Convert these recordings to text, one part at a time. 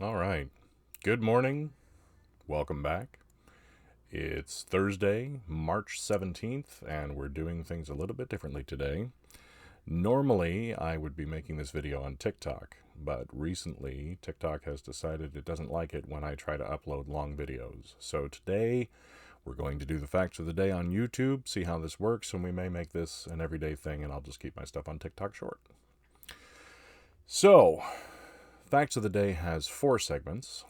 All right. Good morning. Welcome back. It's Thursday, March 17th, and we're doing things a little bit differently today. Normally, I would be making this video on TikTok, but recently, TikTok has decided it doesn't like it when I try to upload long videos. So today, we're going to do the facts of the day on YouTube, see how this works, and we may make this an everyday thing, and I'll just keep my stuff on TikTok short. So, Facts of the Day has four segments.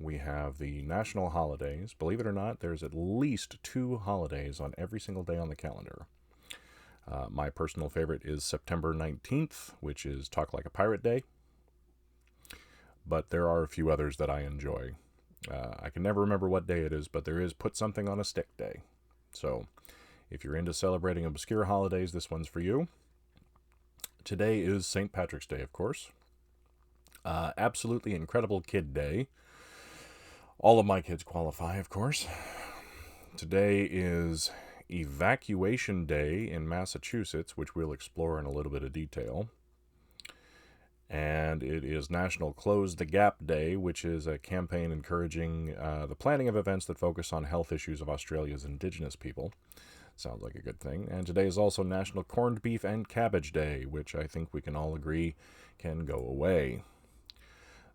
We have the national holidays. Believe it or not, there's at least two holidays on every single day on the calendar. My personal favorite is September 19th, which is Talk Like a Pirate Day, but there are a few others that I enjoy. I can never remember what day it is, but there is Put Something on a Stick Day. So if you're into celebrating obscure holidays, this one's for you. Today is St. Patrick's Day, of course. Absolutely Incredible Kid Day. All of my kids qualify, of course. Today is Evacuation Day in Massachusetts, which we'll explore in a little bit of detail. And it is National Close the Gap Day, which is a campaign encouraging the planning of events that focus on health issues of Australia's Indigenous people. Sounds like a good thing. And today is also National Corned Beef and Cabbage Day, which I think we can all agree can go away.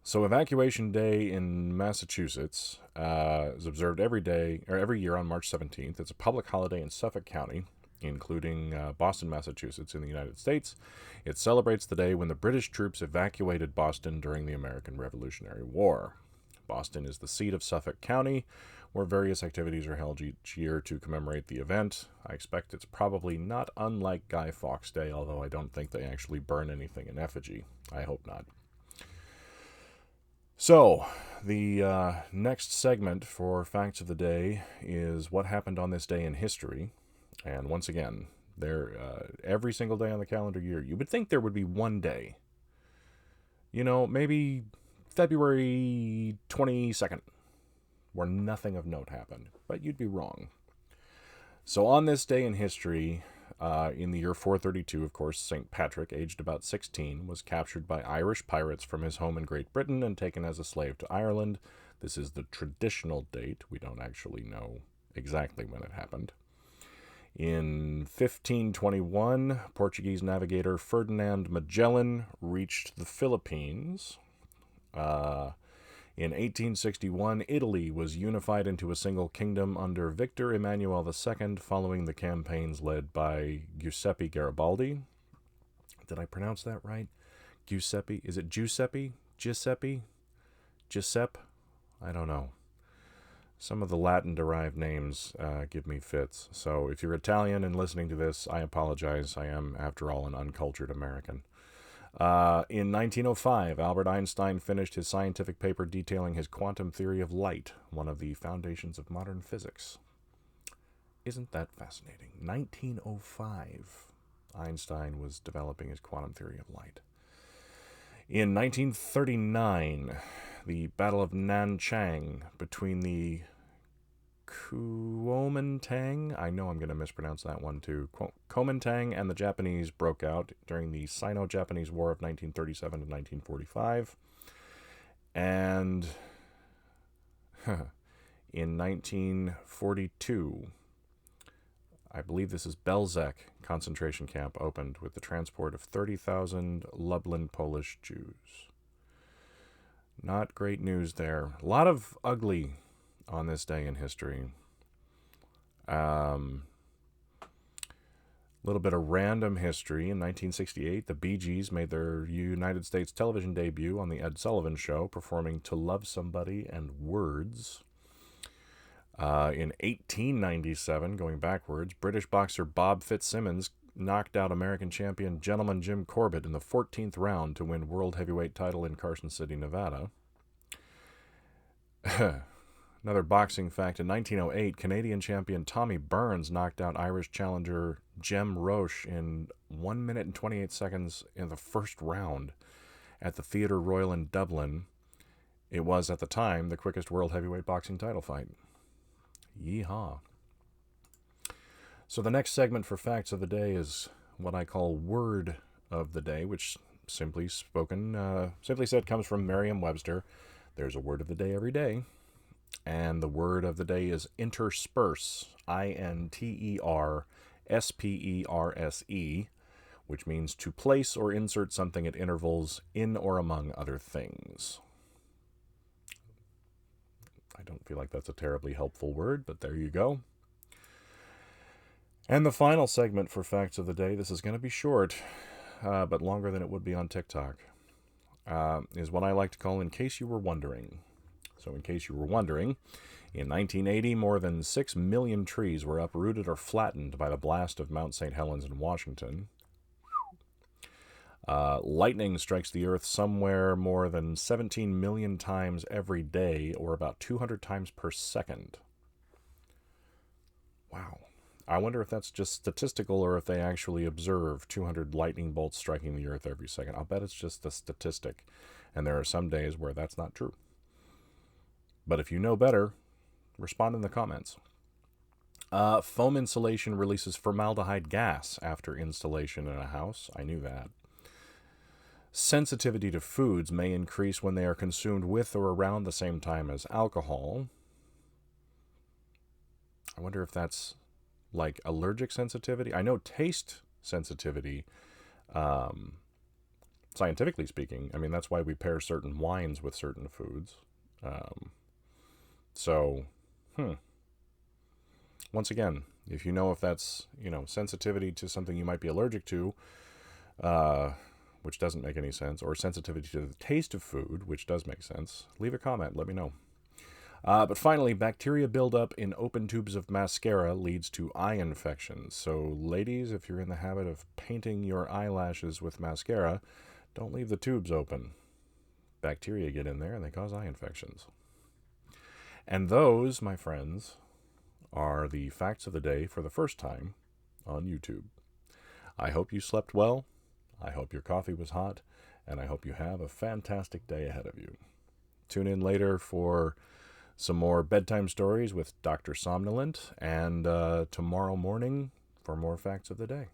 So Evacuation Day in Massachusetts is observed every year on March 17th. It's a public holiday in Suffolk County, including Boston, Massachusetts, in the United States. It celebrates the day when the British troops evacuated Boston during the American Revolutionary War. Boston is the seat of Suffolk County, where various activities are held each year to commemorate the event. I expect it's probably not unlike Guy Fawkes Day, although I don't think they actually burn anything in effigy. I hope not. So, the next segment for Facts of the Day is what happened on this day in history. And once again, every single day on the calendar year, you would think there would be one day. Maybe February 22nd, where nothing of note happened. But you'd be wrong. So, on this day in history, in the year 432, of course, St. Patrick, aged about 16, was captured by Irish pirates from his home in Great Britain and taken as a slave to Ireland. This is the traditional date. We don't actually know exactly when it happened. In 1521, Portuguese navigator Ferdinand Magellan reached the Philippines. In 1861, Italy was unified into a single kingdom under Victor Emmanuel II following the campaigns led by Giuseppe Garibaldi. Did I pronounce that right? Giuseppe? Is it Giuseppe? Giuseppe? Giuseppe? I don't know. Some of the Latin derived names give me fits. So if you're Italian and listening to this, I apologize. I am, after all, an uncultured American. In 1905, Albert Einstein finished his scientific paper detailing his quantum theory of light, one of the foundations of modern physics. Isn't that fascinating? 1905, Einstein was developing his quantum theory of light. In 1939, the Battle of Nanchang between the Kuomintang, I know I'm going to mispronounce that one too, Kuomintang and the Japanese broke out during the Sino-Japanese War of 1937 to 1945. And in 1942, I believe this is Belzec concentration camp opened with the transport of 30,000 Lublin Polish Jews. Not great news there. A lot of ugly on this day in history. Little bit of random history. In 1968, the Bee Gees made their United States television debut on the Ed Sullivan Show, performing To Love Somebody and Words. In 1897, going backwards, British boxer Bob Fitzsimmons knocked out American champion Gentleman Jim Corbett in the 14th round to win world heavyweight title in Carson City, Nevada. Another boxing fact, in 1908, Canadian champion Tommy Burns knocked out Irish challenger Jem Roche in 1 minute and 28 seconds in the first round at the Theatre Royal in Dublin. It was, at the time, the quickest world heavyweight boxing title fight. Yeehaw. So the next segment for Facts of the Day is what I call Word of the Day, which simply said comes from Merriam-Webster. There's a word of the day every day, and the word of the day is intersperse. Interspers, which means to place or insert something at intervals in or among other things. I don't feel like that's a terribly helpful word, but there you go. And the final segment for Facts of the Day, this is going to be short, but longer than it would be on TikTok, is what I like to call In Case You Were Wondering. So in case you were wondering, in 1980, more than 6 million trees were uprooted or flattened by the blast of Mount St. Helens in Washington. Lightning strikes the Earth somewhere more than 17 million times every day, or about 200 times per second. Wow. I wonder if that's just statistical or if they actually observe 200 lightning bolts striking the Earth every second. I'll bet it's just a statistic, and there are some days where that's not true. But if you know better, respond in the comments. Foam insulation releases formaldehyde gas after installation in a house. I knew that. Sensitivity to foods may increase when they are consumed with or around the same time as alcohol. I wonder if that's like allergic sensitivity. I know taste sensitivity, scientifically speaking. I mean, that's why we pair certain wines with certain foods. Once again, if you know if that's, sensitivity to something you might be allergic to, which doesn't make any sense, or sensitivity to the taste of food, which does make sense, leave a comment, let me know. But finally, bacteria buildup in open tubes of mascara leads to eye infections. So ladies, if you're in the habit of painting your eyelashes with mascara, don't leave the tubes open. Bacteria get in there and they cause eye infections. And those, my friends, are the facts of the day for the first time on YouTube. I hope you slept well. I hope your coffee was hot. And I hope you have a fantastic day ahead of you. Tune in later for some more bedtime stories with Dr. Somnolent, and tomorrow morning for more facts of the day.